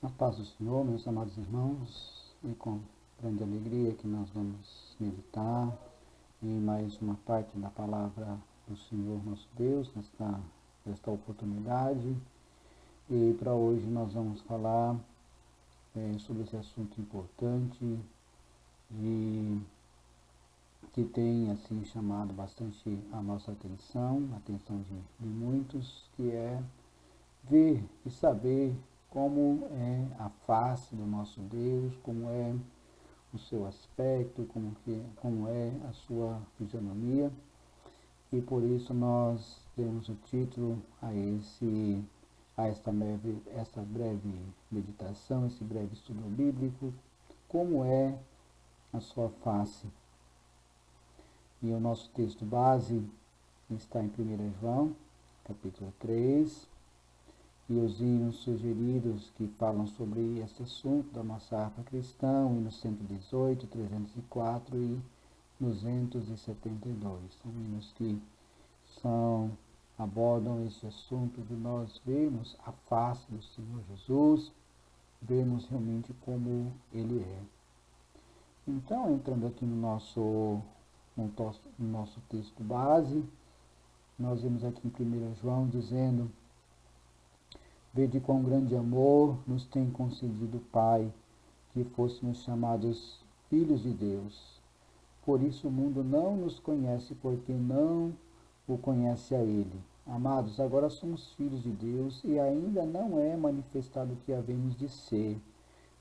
A paz do Senhor, meus amados irmãos, e com grande alegria que nós vamos meditar em mais uma parte da palavra do Senhor nosso Deus, nesta oportunidade. E para hoje nós vamos falar sobre esse assunto importante que tem assim chamado bastante a nossa atenção, a atenção de muitos, que é ver e saber como é a face do nosso Deus, como é o seu aspecto, como é a sua fisionomia. E por isso nós demos o título a esta breve meditação, esse breve estudo bíblico, como é a sua face. E o nosso texto base está em 1 João, capítulo 3, e os hinos sugeridos que falam sobre esse assunto da nossa harpa cristã, o hino 118, 304 e 272. São hinos que abordam esse assunto de nós vermos a face do Senhor Jesus, vermos realmente como Ele é. Então, entrando aqui no nosso texto base, nós vemos aqui em 1 João dizendo: vede quão grande amor nos tem concedido o Pai, que fôssemos chamados filhos de Deus. Por isso o mundo não nos conhece, porque não o conhece a Ele. Amados, agora somos filhos de Deus e ainda não é manifestado o que havemos de ser,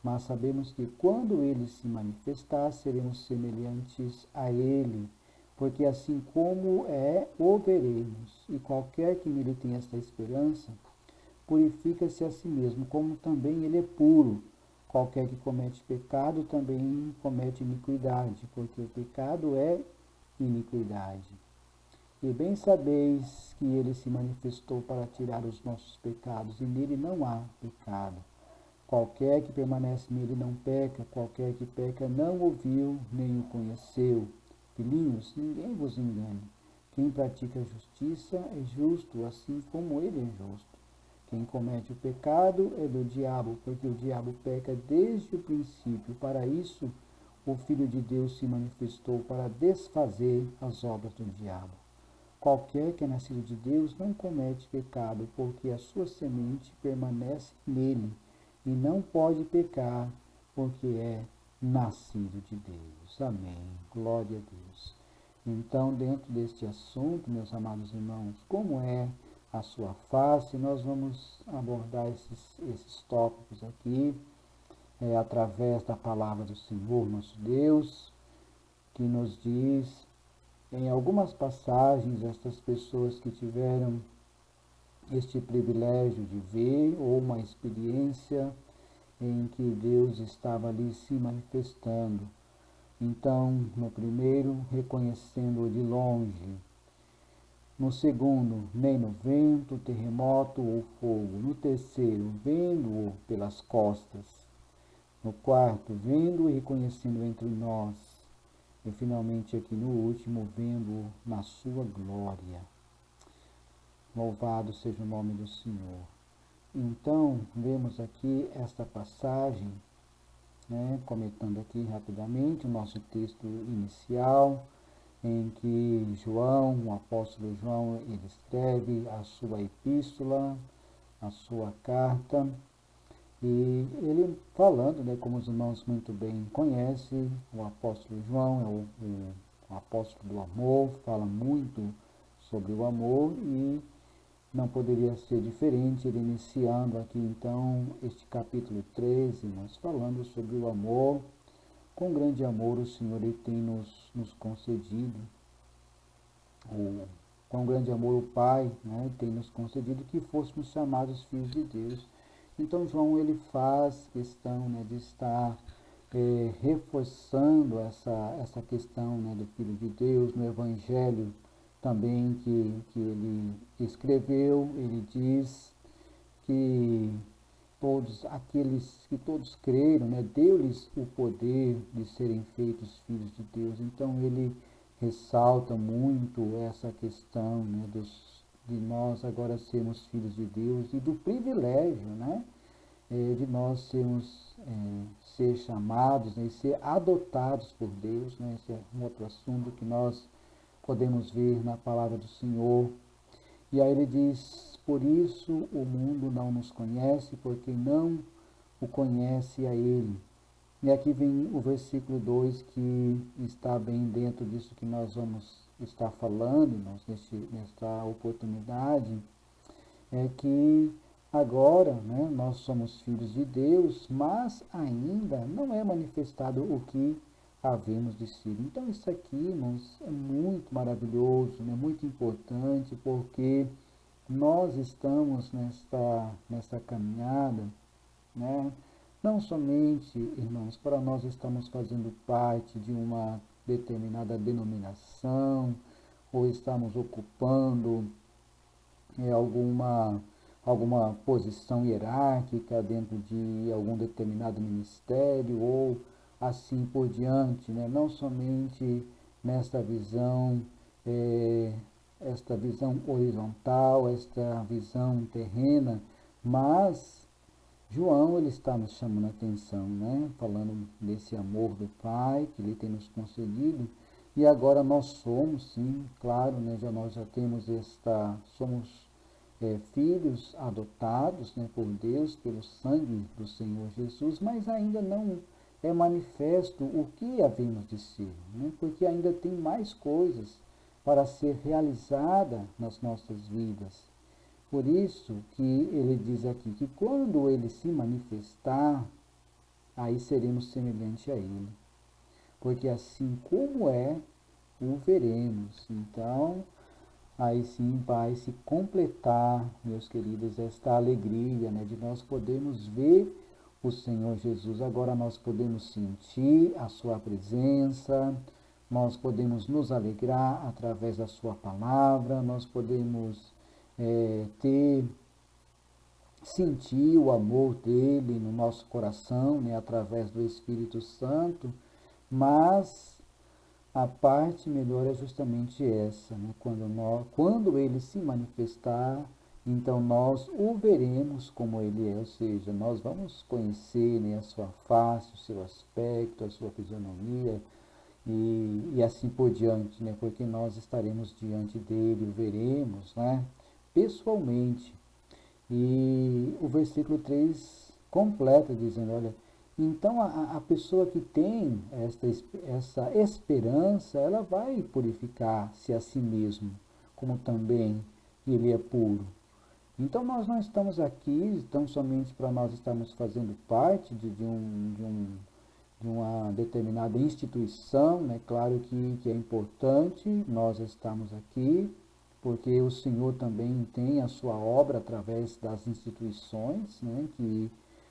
mas sabemos que quando Ele se manifestar, seremos semelhantes a Ele, porque assim como é, o veremos. E qualquer que nele tenha esta esperança, purifica-se a si mesmo, como também ele é puro. Qualquer que comete pecado também comete iniquidade, porque o pecado é iniquidade. E bem sabeis que ele se manifestou para tirar os nossos pecados, e nele não há pecado. Qualquer que permanece nele não peca, qualquer que peca não o viu, nem o conheceu. Filhinhos, ninguém vos engane. Quem pratica a justiça é justo, assim como ele é justo. Quem comete o pecado é do diabo, porque o diabo peca desde o princípio. Para isso, o Filho de Deus se manifestou para desfazer as obras do diabo. Qualquer que é nascido de Deus não comete pecado, porque a sua semente permanece nele, e não pode pecar, porque é nascido de Deus. Amém. Glória a Deus. Então, dentro deste assunto, meus amados irmãos, como é a sua face, nós vamos abordar esses tópicos aqui, através da palavra do Senhor, nosso Deus, que nos diz, em algumas passagens, estas pessoas que tiveram este privilégio de ver, ou uma experiência em que Deus estava ali se manifestando. Então, no primeiro, reconhecendo-o de longe. No segundo, nem no vento, terremoto ou fogo. No terceiro, vendo-o pelas costas. No quarto, vendo-o e reconhecendo entre nós. E finalmente aqui no último, vendo-o na sua glória. Louvado seja o nome do Senhor. Então, vemos aqui esta passagem, comentando aqui rapidamente o nosso texto inicial, em que João, o apóstolo João, ele escreve a sua epístola, a sua carta, e ele falando, como os irmãos muito bem conhecem, o apóstolo João é o apóstolo do amor, fala muito sobre o amor, e não poderia ser diferente, ele iniciando aqui então este capítulo 13, nós falando sobre o amor. Com grande amor o Senhor ele tem nos concedido, com grande amor o Pai tem nos concedido que fôssemos chamados filhos de Deus. Então João ele faz questão de estar reforçando essa questão do Filho de Deus no Evangelho também que ele escreveu. Ele diz que todos creram, deu-lhes o poder de serem feitos filhos de Deus. Então ele ressalta muito essa questão de nós agora sermos filhos de Deus e do privilégio, de nós ser chamados, né, e ser adotados por Deus, né? Esse é um outro assunto que nós podemos ver na palavra do Senhor. E aí ele diz, por isso o mundo não nos conhece, porque não o conhece a ele. E aqui vem o versículo 2 que está bem dentro disso que nós vamos estar falando nesta oportunidade, é que agora, né, nós somos filhos de Deus, mas ainda não é manifestado o que havemos de ser. Então isso aqui, irmãos, é muito maravilhoso, né, muito importante, porque nós estamos nesta caminhada, né, não somente, irmãos, para nós estamos fazendo parte de uma determinada denominação, ou estamos ocupando alguma posição hierárquica dentro de algum determinado ministério ou assim por diante, né? Não somente nesta visão, esta visão horizontal, esta visão terrena, mas João ele está nos chamando a atenção, né? Falando desse amor do Pai que ele tem nos concedido. E agora nós somos, sim, claro, né? Nós já temos somos filhos adotados, né, por Deus, pelo sangue do Senhor Jesus, mas ainda não é manifesto o que havemos de ser, né? Porque ainda tem mais coisas para ser realizada nas nossas vidas. Por isso que ele diz aqui que quando ele se manifestar, aí seremos semelhantes a ele. Porque assim como é, o veremos. Então, aí sim vai se completar, meus queridos, esta alegria, né, de nós podermos ver o Senhor Jesus. Agora nós podemos sentir a sua presença, nós podemos nos alegrar através da sua palavra, nós podemos sentir o amor dele no nosso coração, né, através do Espírito Santo, mas a parte melhor é justamente essa, né? Quando ele se manifestar, então nós o veremos como ele é, ou seja, nós vamos conhecer, né, a sua face, o seu aspecto, a sua fisionomia e assim por diante, né? Porque nós estaremos diante dele, o veremos, né, pessoalmente. E o versículo 3 completa dizendo, olha, então a pessoa que tem essa esperança, ela vai purificar-se a si mesmo, como também ele é puro. Então nós não estamos aqui tão somente para nós estarmos fazendo parte de uma determinada instituição, né? Claro que é importante nós estamos aqui, porque o Senhor também tem a sua obra através das instituições, né?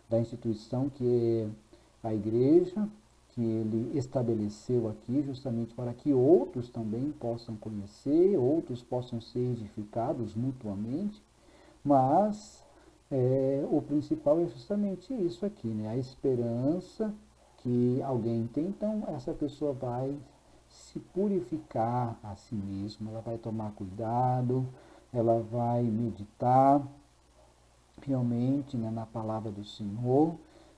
Da instituição que é a igreja, que ele estabeleceu aqui justamente para que outros também possam conhecer, outros possam ser edificados mutuamente, mas o principal é justamente isso aqui, né? A esperança que alguém tem, então essa pessoa vai se purificar a si mesma, ela vai tomar cuidado, ela vai meditar realmente, né, na palavra do Senhor,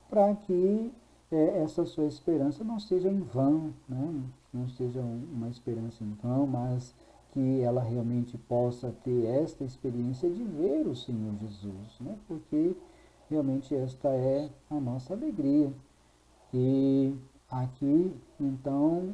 para que essa sua esperança não seja em vão, né? Não seja uma esperança em vão, mas que ela realmente possa ter esta experiência de ver o Senhor Jesus, né? Porque realmente esta é a nossa alegria. E aqui, então,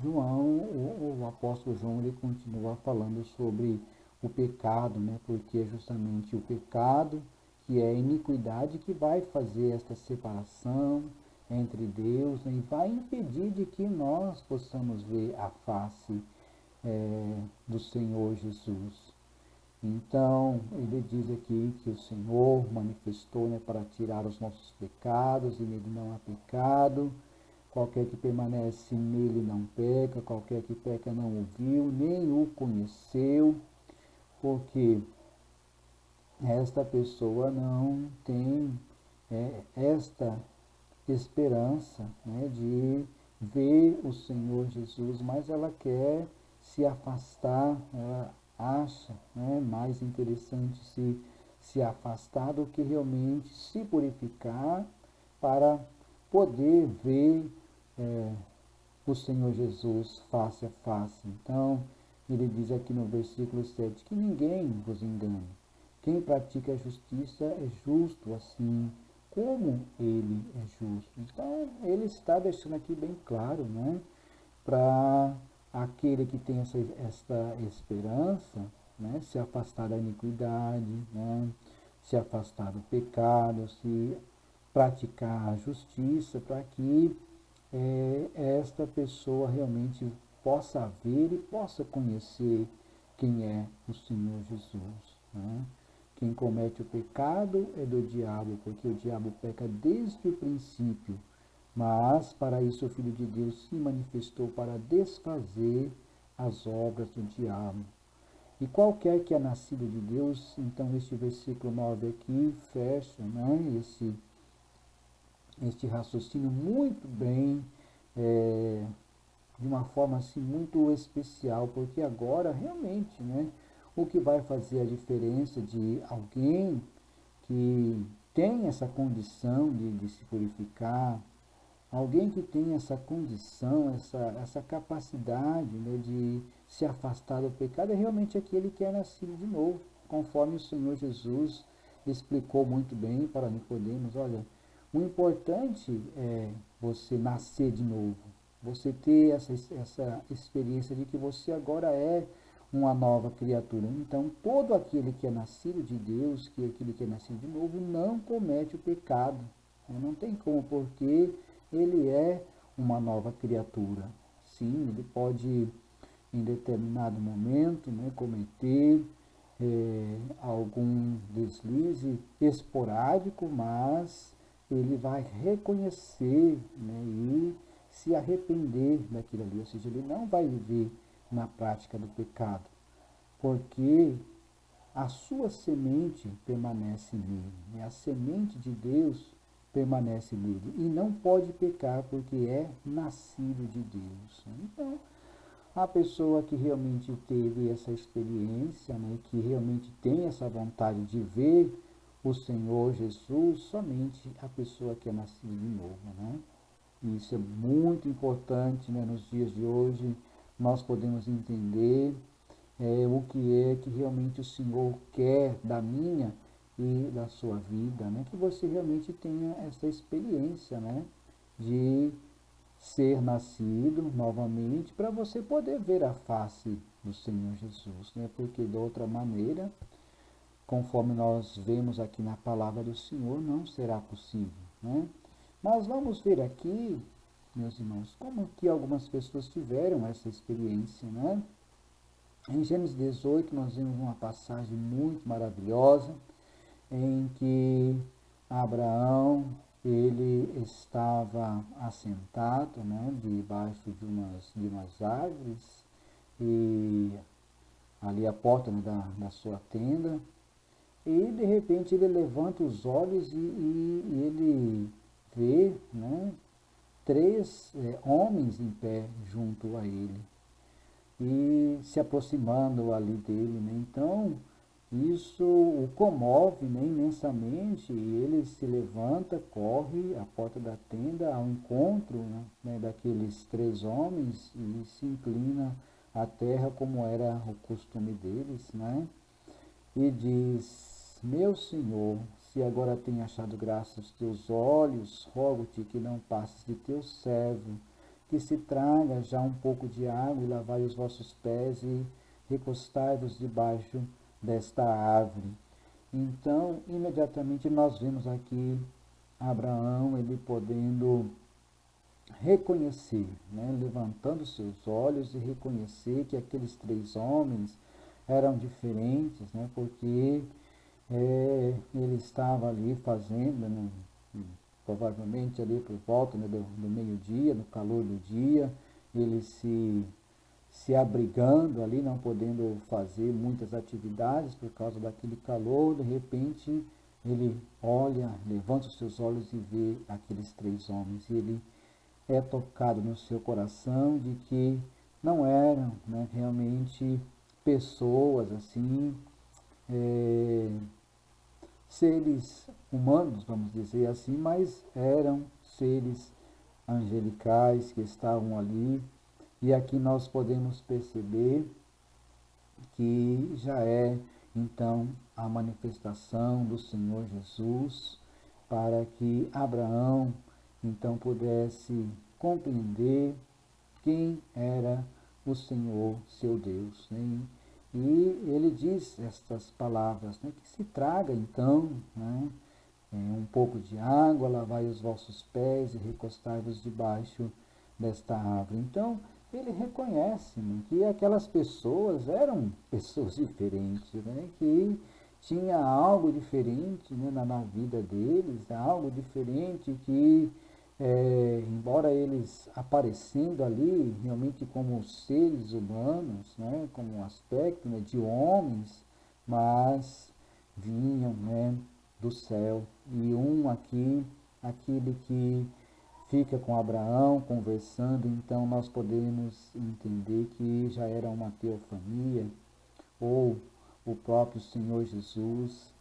o apóstolo João, ele continua falando sobre o pecado, né? Porque é justamente o pecado, que é a iniquidade, que vai fazer esta separação entre Deus, né? E vai impedir de que nós possamos ver a face do Senhor Jesus. Então, ele diz aqui que o Senhor manifestou, né, para tirar os nossos pecados, e nele não há pecado. Qualquer que permanece nele não peca, qualquer que peca não o viu, nem o conheceu, porque esta pessoa não tem esta esperança, né, de ver o Senhor Jesus, mas ela quer se afastar, ela acha, né, mais interessante se afastar do que realmente se purificar para poder ver o Senhor Jesus face a face. Então, ele diz aqui no versículo 7, que ninguém vos engane. Quem pratica a justiça é justo assim como ele é justo. Então, ele está deixando aqui bem claro, né, para aquele que tem essa esperança, né, se afastar da iniquidade, né, se afastar do pecado, se praticar a justiça, para que esta pessoa realmente possa ver e possa conhecer quem é o Senhor Jesus. Né? Quem comete o pecado é do diabo, porque o diabo peca desde o princípio. Mas para isso o Filho de Deus se manifestou para desfazer as obras do diabo. E qualquer que é nascido de Deus, então este versículo 9 aqui fecha, né, este raciocínio muito bem, de uma forma assim muito especial, porque agora realmente, né, o que vai fazer a diferença de alguém que tem essa condição de se purificar, alguém que tem essa condição, essa capacidade, né, de se afastar do pecado, é realmente aquele que é nascido de novo, conforme o Senhor Jesus explicou muito bem para Nicodemos. Olha, o importante é você nascer de novo, você ter essa experiência de que você agora é uma nova criatura. Então, todo aquele que é nascido de Deus, que é aquele que é nascido de novo, não comete o pecado. Não tem como, porque ele é uma nova criatura. Sim, ele pode, em determinado momento, né, cometer algum deslize esporádico, mas ele vai reconhecer, né, e se arrepender daquilo ali. Ou seja, ele não vai viver na prática do pecado, porque a sua semente permanece nele, né? A semente de Deus permanece nele e não pode pecar porque é nascido de Deus. Então, a pessoa que realmente teve essa experiência, né, que realmente tem essa vontade de ver o Senhor Jesus, somente a pessoa que é nascida de novo, né? E isso é muito importante, né, nos dias de hoje. Nós podemos entender o que é que realmente o Senhor quer da minha e da sua vida, né? Que você realmente tenha essa experiência, né, de ser nascido novamente para você poder ver a face do Senhor Jesus, né? Porque de outra maneira, conforme nós vemos aqui na palavra do Senhor, não será possível, né? Mas vamos ver aqui, meus irmãos, como que algumas pessoas tiveram essa experiência, né? Em Gênesis 18, nós vemos uma passagem muito maravilhosa, em que Abraão, ele estava assentado, né, debaixo de umas árvores, e ali a porta, né, da sua tenda, e de repente ele levanta os olhos e ele vê, né, três homens em pé junto a ele e se aproximando ali dele, né? Então isso o comove, né, imensamente, e ele se levanta, corre à porta da tenda ao encontro, né, daqueles três homens e se inclina à terra como era o costume deles, né? E diz: Meu Senhor, se agora tenho achado graça aos teus olhos, rogo-te que não passes de teu servo, que se traga já um pouco de água e lavai os vossos pés e recostai-vos debaixo desta árvore. Então, imediatamente nós vemos aqui Abraão, ele podendo reconhecer, né, levantando seus olhos e reconhecer que aqueles três homens eram diferentes, né, porque ele estava ali fazendo, né, provavelmente ali por volta, né, do meio-dia, no calor do dia, ele se abrigando ali, não podendo fazer muitas atividades por causa daquele calor. De repente ele olha, levanta os seus olhos e vê aqueles três homens, e ele é tocado no seu coração de que não eram, né, realmente pessoas assim seres humanos, vamos dizer assim, mas eram seres angelicais que estavam ali. E aqui nós podemos perceber que já é então a manifestação do Senhor Jesus para que Abraão então pudesse compreender quem era o Senhor, seu Deus. Né? E ele diz estas palavras, né? Que se traga então, né? Um pouco de água, lavai os vossos pés e recostai-vos debaixo desta árvore. Então, ele reconhece, né, que aquelas pessoas eram pessoas diferentes, né, que tinha algo diferente, né, na vida deles, algo diferente que, embora eles aparecendo ali realmente como seres humanos, né, como um aspecto, né, de homens, mas vinham, né, do céu. E aqui, aquele que fica com Abraão conversando, então nós podemos entender que já era uma teofania, ou o próprio Senhor Jesus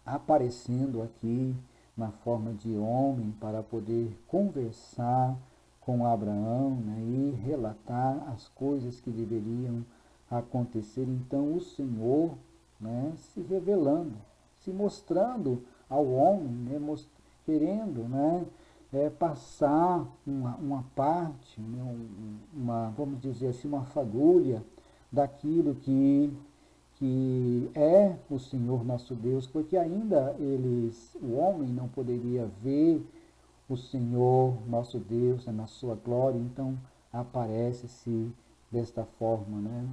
aparecendo aqui na forma de homem para poder conversar com Abraão, né, e relatar as coisas que deveriam acontecer. Então o Senhor, né, se revelando, se mostrando ao homem, né, querendo, né, passar uma parte, né, vamos dizer assim, uma fagulha daquilo que é o Senhor nosso Deus, porque ainda o homem não poderia ver o Senhor nosso Deus, né, na sua glória, então aparece-se desta forma, né?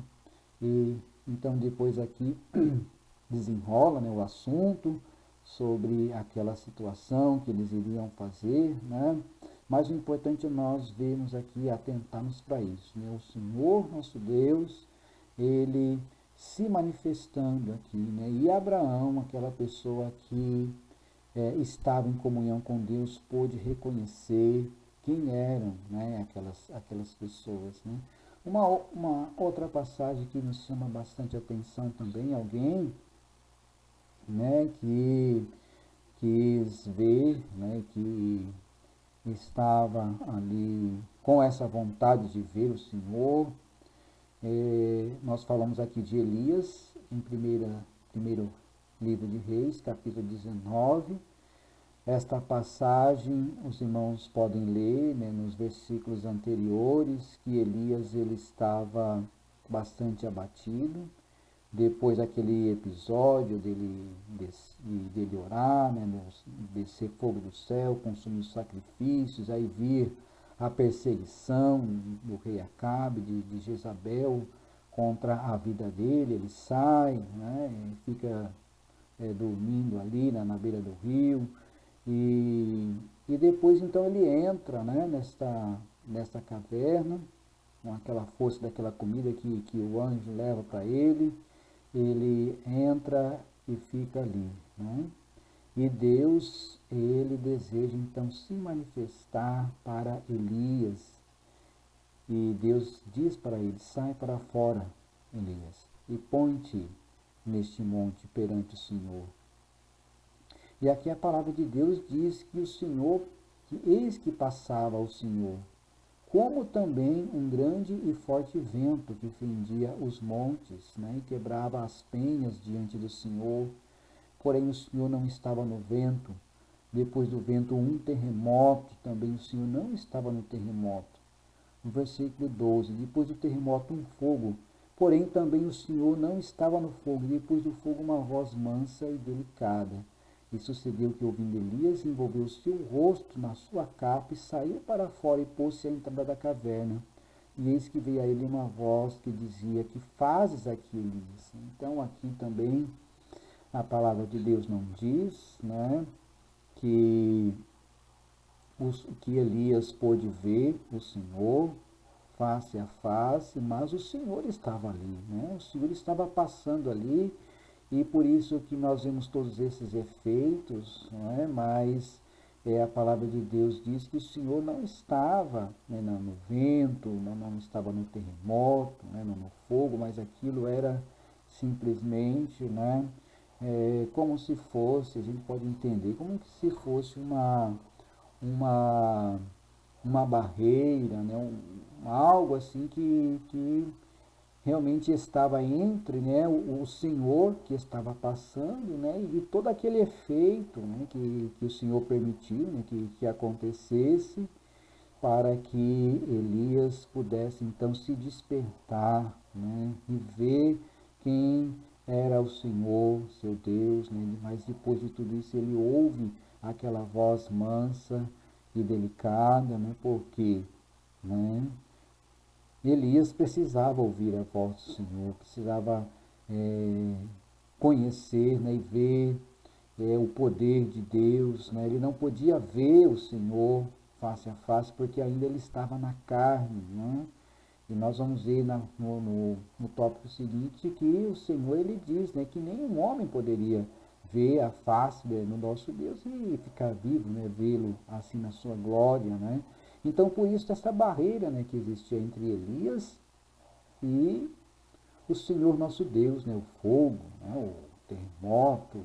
E então depois aqui desenrola, né, o assunto sobre aquela situação que eles iriam fazer, né? Mas o importante é nós vermos aqui, atentarmos para isso, né? O Senhor nosso Deus, ele se manifestando aqui, né? E Abraão, aquela pessoa que estava em comunhão com Deus, pôde reconhecer quem eram, né, aquelas pessoas, né? Uma outra passagem que nos chama bastante atenção também, alguém, né, que quis ver, né, que estava ali com essa vontade de ver o Senhor. Nós falamos aqui de Elias, em primeiro livro de Reis, capítulo 19. Esta passagem, os irmãos podem ler, né, nos versículos anteriores, que Elias ele estava bastante abatido, depois daquele episódio dele orar, né, descer fogo do céu, consumir os sacrifícios, aí vir a perseguição do rei Acabe, de Jezabel, contra a vida dele. Ele sai, né, fica dormindo ali na beira do rio, e depois então ele entra, né, nesta caverna, com aquela força daquela comida que o anjo leva para ele entra e fica ali, né? E Deus, ele deseja então se manifestar para Elias. E Deus diz para ele: sai para fora, Elias, e põe-te neste monte perante o Senhor. E aqui a palavra de Deus diz que o Senhor, que eis que passava o Senhor, como também um grande e forte vento que fendia os montes, né, e quebrava as penhas diante do Senhor. Porém o Senhor não estava no vento. Depois do vento um terremoto, também o Senhor não estava no terremoto. No versículo 12, depois do terremoto um fogo, porém também o Senhor não estava no fogo. Depois do fogo uma voz mansa e delicada. E sucedeu que, ouvindo Elias, envolveu seu rosto na sua capa e saiu para fora e pôs-se à entrada da caverna. E eis que veio a ele uma voz que dizia: que fazes aqui, Elias? Então aqui também a palavra de Deus não diz, né, que Elias pôde ver o Senhor face a face, mas o Senhor estava ali, né? O Senhor estava passando ali. E por isso que nós vemos todos esses efeitos, não é? Mas a palavra de Deus diz que o Senhor não estava, né, no vento, não estava no terremoto, né, no fogo, mas aquilo era simplesmente, né, como se fosse, a gente pode entender, como se fosse uma, uma barreira, né? Algo assim que realmente estava entre, né, o Senhor que estava passando, né, e todo aquele efeito, né, que o Senhor permitiu, né, que acontecesse para que Elias pudesse então se despertar, né, e ver quem era o Senhor, seu Deus, né, mas depois de tudo isso ele ouve aquela voz mansa e delicada, né, porque, né, Elias precisava ouvir a voz do Senhor, precisava é, conhecer, né, e ver o poder de Deus. Né? Ele não podia ver o Senhor face a face porque ainda ele estava na carne. Né? E nós vamos ver no tópico seguinte que o Senhor ele diz, né, que nenhum homem poderia ver a face do nosso Deus e ficar vivo, né, vê-lo assim na sua glória. Né? Então, por isso, essa barreira, né, que existia entre Elias e o Senhor nosso Deus, né, o fogo, né, o terremoto,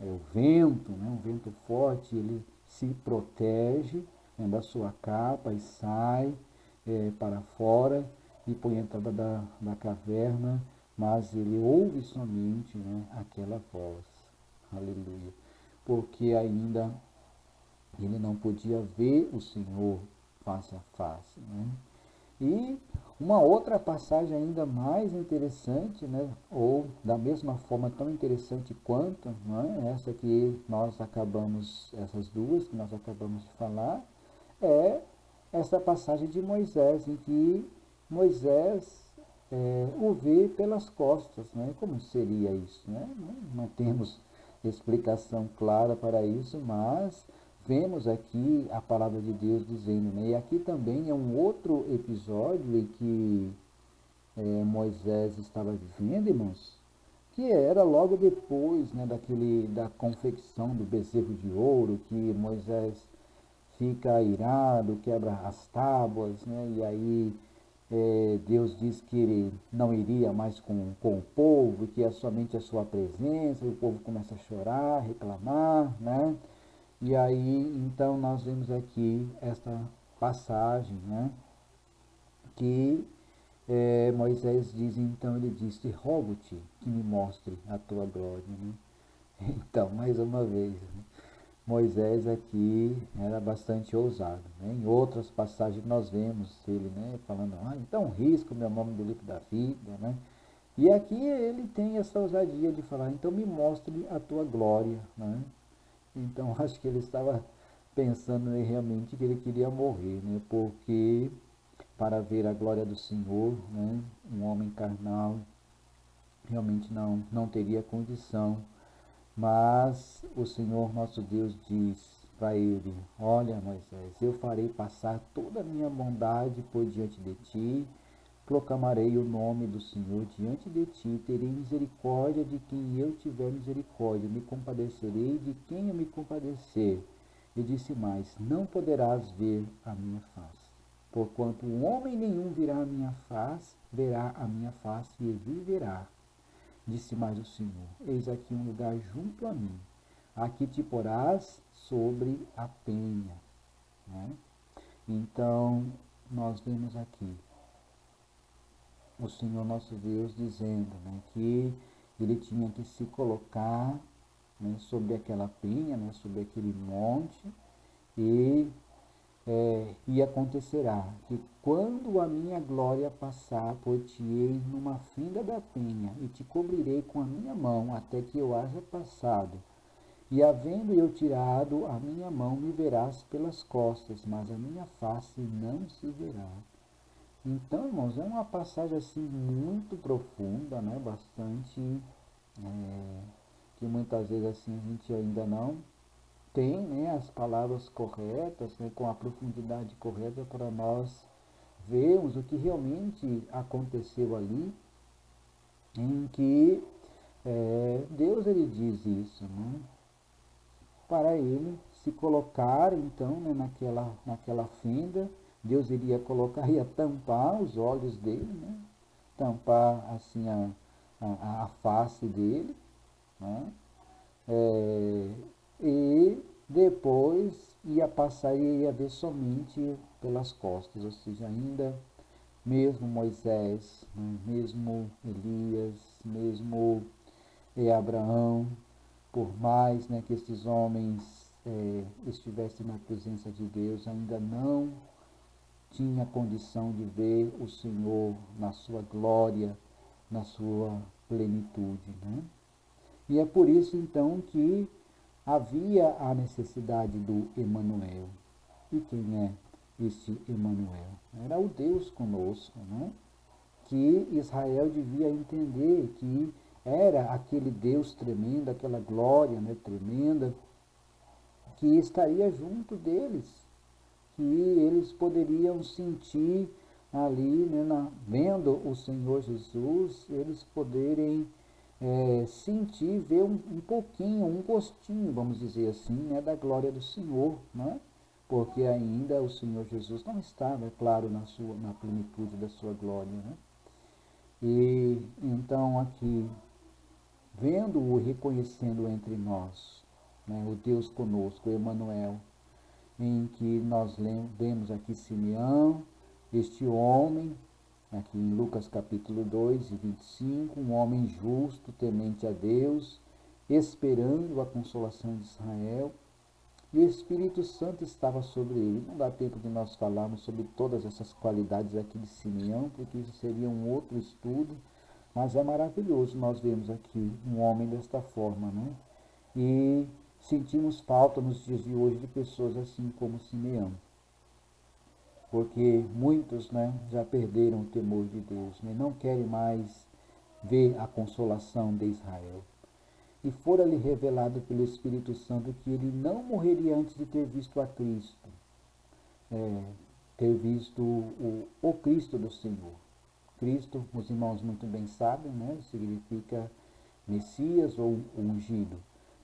o vento, né, um vento forte, ele se protege, né, da sua capa e sai para fora e põe a entrada da caverna, mas ele ouve somente, né, aquela voz. Aleluia. Porque ainda ele não podia ver o Senhor face a face. Né? E uma outra passagem ainda mais interessante, né, ou da mesma forma tão interessante quanto, né, essa que nós acabamos, essas duas que nós acabamos de falar, é essa passagem de Moisés, em que Moisés o vê pelas costas. Né? Como seria isso? Né? Não temos explicação clara para isso, mas vemos aqui a palavra de Deus dizendo, né? E aqui também é um outro episódio em que Moisés estava vivendo, irmãos, que era logo depois, né, da confecção do bezerro de ouro, que Moisés fica irado, quebra as tábuas, né, e aí Deus diz que ele não iria mais com o povo, que é somente a sua presença, e o povo começa a chorar, reclamar, né? E aí, então, nós vemos aqui esta passagem, né? Que Moisés diz, então ele disse, rogo-te que me mostre a tua glória, né? Então, mais uma vez, né? Moisés aqui era bastante ousado, né? Em outras passagens nós vemos ele, né, falando, então risco meu nome do livro da vida, né? E aqui ele tem essa ousadia de falar, então me mostre a tua glória, né? Então acho que ele estava pensando realmente que ele queria morrer, né? Porque para ver a glória do Senhor, né, um homem carnal realmente não teria condição. Mas o Senhor nosso Deus diz para ele, olha Moisés, eu farei passar toda a minha bondade por diante de ti, proclamarei o nome do Senhor diante de ti, terei misericórdia de quem eu tiver misericórdia, me compadecerei de quem eu me compadecer. E disse mais, não poderás ver a minha face, porquanto um homem nenhum verá a minha face e viverá. Disse mais o Senhor, eis aqui um lugar junto a mim, aqui te porás sobre a penha. Né? Então, nós vemos aqui o Senhor nosso Deus dizendo, né, que ele tinha que se colocar, né, sobre aquela penha, né, sobre aquele monte, e acontecerá que quando a minha glória passar, pôr-te-ei numa fenda da penha, e te cobrirei com a minha mão, até que eu haja passado. E havendo eu tirado a minha mão, me verás pelas costas, mas a minha face não se verá. Então, irmãos, é uma passagem assim muito profunda, né? Bastante, que muitas vezes assim a gente ainda não tem, né, as palavras corretas, né, com a profundidade correta para nós vermos o que realmente aconteceu ali, em que Deus ele diz isso, né, para ele se colocar então, né, naquela fenda. Deus iria colocar, ia tampar os olhos dele, né, tampar assim a face dele, né? E depois ia passar e ia ver somente pelas costas, ou seja, ainda mesmo Moisés, né, mesmo Elias, mesmo Abraão, por mais, né, que esses homens estivessem na presença de Deus, ainda não tinha condição de ver o Senhor na sua glória, na sua plenitude, né? E é por isso então que havia a necessidade do Emanuel. E quem é este Emanuel? Era o Deus conosco, né? Que Israel devia entender que era aquele Deus tremendo, aquela glória, né, tremenda, que estaria junto deles, que eles poderiam sentir ali, né, vendo o Senhor Jesus, eles poderem sentir, ver um pouquinho, um gostinho, vamos dizer assim, né, da glória do Senhor, né? Porque ainda o Senhor Jesus não estava, é claro, na plenitude da sua glória, né? E então aqui, vendo-o e reconhecendo entre nós, né, o Deus conosco, Emanuel, em que nós vemos aqui Simeão, este homem, aqui em Lucas capítulo 2 e 25, um homem justo, temente a Deus, esperando a consolação de Israel, e o Espírito Santo estava sobre ele. Não dá tempo de nós falarmos sobre todas essas qualidades aqui de Simeão, porque isso seria um outro estudo, mas é maravilhoso nós vemos aqui um homem desta forma, né? E sentimos falta nos dias de hoje de pessoas assim como Simeão, porque muitos, né, já perderam o temor de Deus, né? Não querem mais ver a consolação de Israel. E fora-lhe revelado pelo Espírito Santo que ele não morreria antes de ter visto a Cristo, ter visto o Cristo do Senhor. Cristo, os irmãos muito bem sabem, né, significa Messias ou ungido.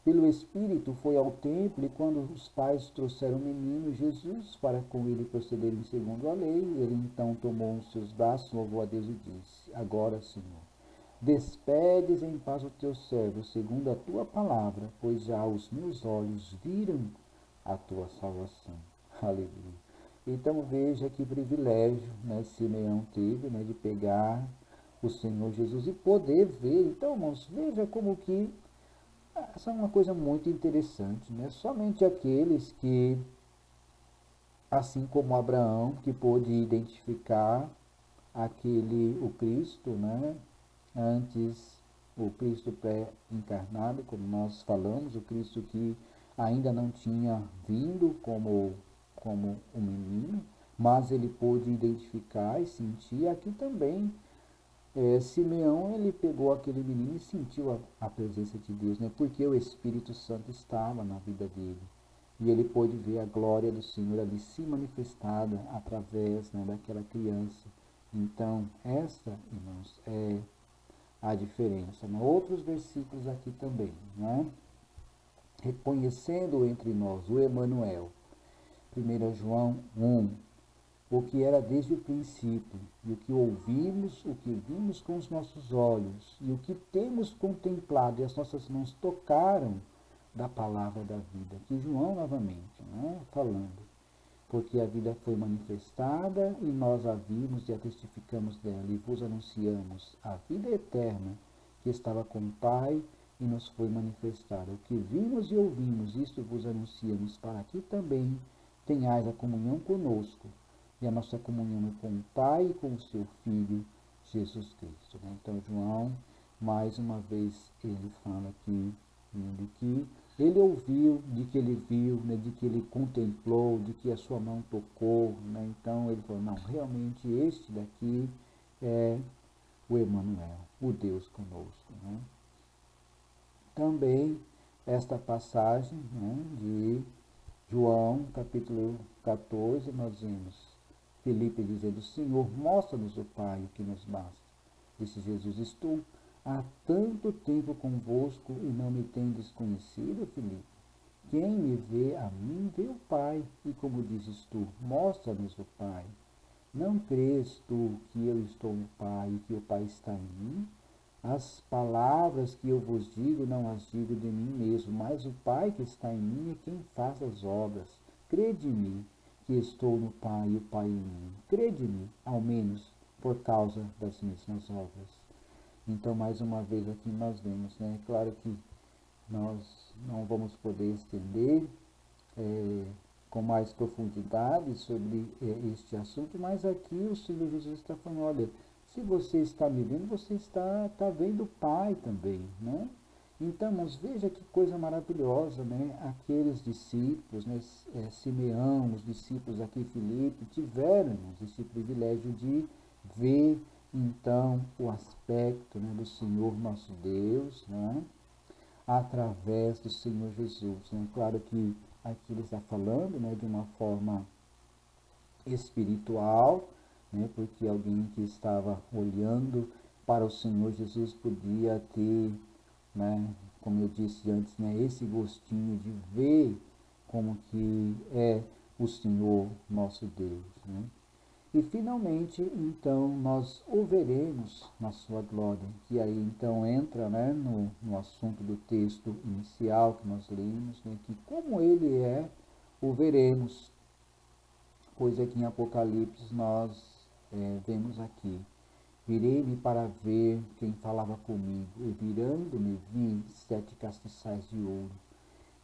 Pelo Espírito foi ao templo e quando os pais trouxeram o menino Jesus para com ele procederem segundo a lei, ele então tomou os seus braços, louvou a Deus e disse: Agora, Senhor, despedes em paz o teu servo, segundo a tua palavra, pois já os meus olhos viram a tua salvação. Aleluia. Então veja que privilégio, né, Simeão teve, né, de pegar o Senhor Jesus e poder ver. Então, irmãos, veja como que essa é uma coisa muito interessante, né? Somente aqueles que, assim como Abraão, que pôde identificar o Cristo, né? Antes, o Cristo pré-encarnado, como nós falamos, o Cristo que ainda não tinha vindo como um menino, mas ele pôde identificar e sentir. Aqui também, Simeão, ele pegou aquele menino e sentiu a presença de Deus, né? Porque o Espírito Santo estava na vida dele. E ele pôde ver a glória do Senhor ali se manifestada através, né, daquela criança. Então, essa, irmãos, é a diferença. Outros versículos aqui também, né? Reconhecendo entre nós o Emanuel, 1 João 1, o que era desde o princípio, e o que ouvimos, o que vimos com os nossos olhos, e o que temos contemplado, e as nossas mãos tocaram da palavra da vida. Aqui João novamente, né, falando. Porque a vida foi manifestada, e nós a vimos e a testificamos dela, e vos anunciamos a vida eterna, que estava com o Pai, e nos foi manifestada. O que vimos e ouvimos, isto vos anunciamos, para que também tenhais a comunhão conosco, e a nossa comunhão é com o Pai e com o seu Filho, Jesus Cristo. Né? Então, João, mais uma vez, ele fala aqui, de que ele ouviu, de que ele viu, né, de que ele contemplou, de que a sua mão tocou. Né? Então, ele falou, não, realmente este daqui é o Emanuel, o Deus conosco. Né? Também, esta passagem, né, de João, capítulo 14, nós vemos Filipe dizendo, Senhor, mostra-nos o Pai, o que nos basta. Disse Jesus, estou há tanto tempo convosco e não me tendes conhecido, Filipe? Quem me vê a mim, vê o Pai. E como dizes tu, mostra-nos o Pai. Não crês tu que eu estou no Pai e que o Pai está em mim? As palavras que eu vos digo, não as digo de mim mesmo, mas o Pai que está em mim é quem faz as obras. Crede em mim, que estou no Pai e o Pai em mim. Crede em mim, ao menos por causa das mesmas obras. Então, mais uma vez aqui nós vemos, né? Claro que nós não vamos poder estender com mais profundidade sobre este assunto, mas aqui o Senhor Jesus está falando, olha, se você está me vendo, você está vendo o Pai também, né? Então, mas veja que coisa maravilhosa, né? Aqueles discípulos, né? Simeão, os discípulos aqui, Filipe, tiveram esse privilégio de ver, então, o aspecto, né, do Senhor nosso Deus, né? Através do Senhor Jesus, né? Claro que aqui ele está falando, né, de uma forma espiritual, né, porque alguém que estava olhando para o Senhor Jesus podia ter, né, como eu disse antes, né, esse gostinho de ver como que é o Senhor nosso Deus, né? E finalmente, então, nós o veremos na sua glória, que aí então entra, né, no assunto do texto inicial que nós lemos, né, que como ele é, o veremos, pois aqui em Apocalipse nós vemos aqui, virei-me para ver quem falava comigo, e virando-me vi 7 castiçais de ouro,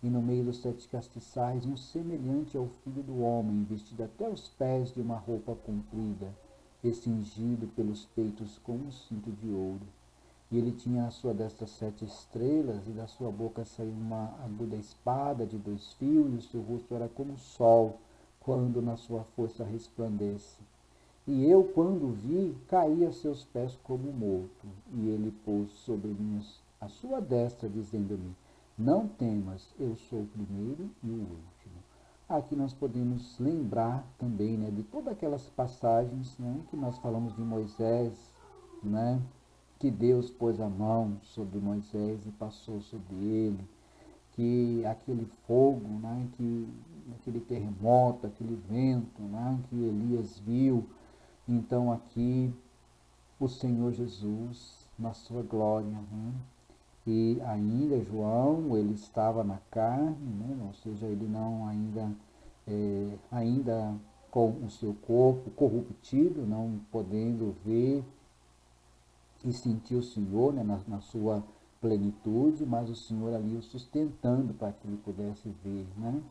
e no meio dos 7 castiçais um semelhante ao filho do homem, vestido até os pés de uma roupa comprida, e cingido pelos peitos com um cinto de ouro. E ele tinha à sua destra 7 estrelas, e da sua boca saiu uma aguda espada de 2 fios, e o seu rosto era como o sol, quando na sua força resplandece. E eu, quando vi, caí a seus pés como morto. E ele pôs sobre mim a sua destra, dizendo-me, não temas, eu sou o primeiro e o último. Aqui nós podemos lembrar também, né, de todas aquelas passagens, né, que nós falamos de Moisés, né, que Deus pôs a mão sobre Moisés e passou sobre ele, que aquele fogo, né, que aquele terremoto, aquele vento, né, que Elias viu. Então aqui o Senhor Jesus na sua glória, né? E ainda João, ele estava na carne, né? Ou seja, ele não ainda com o seu corpo corruptível, não podendo ver e sentir o Senhor, né, na sua plenitude, mas o Senhor ali o sustentando para que ele pudesse ver, né?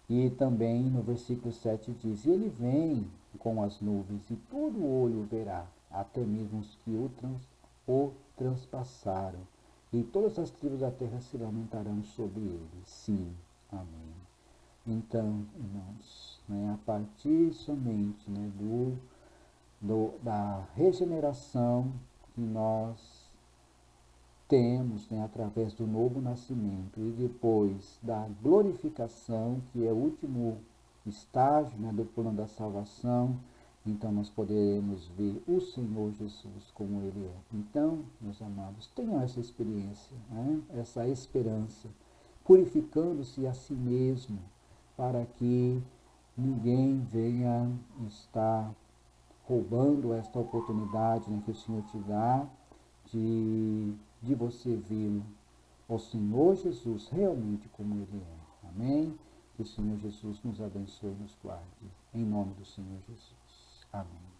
E também no versículo 7 diz, e ele vem com as nuvens, e todo olho o verá, até mesmo os que o transpassaram, e todas as tribos da terra se lamentarão sobre ele. Sim, amém. Então, irmãos, né, a partir somente, né, da regeneração que nós temos, né, através do novo nascimento, e depois da glorificação, que é o último estágio, né, do plano da salvação, então nós poderemos ver o Senhor Jesus como Ele é. Então, meus amados, tenham essa experiência, né, essa esperança, purificando-se a si mesmo, para que ninguém venha estar roubando esta oportunidade, né, que o Senhor te dá de você ver o Senhor Jesus realmente como Ele é. Amém? Que o Senhor Jesus nos abençoe e nos guarde. Em nome do Senhor Jesus. Amém.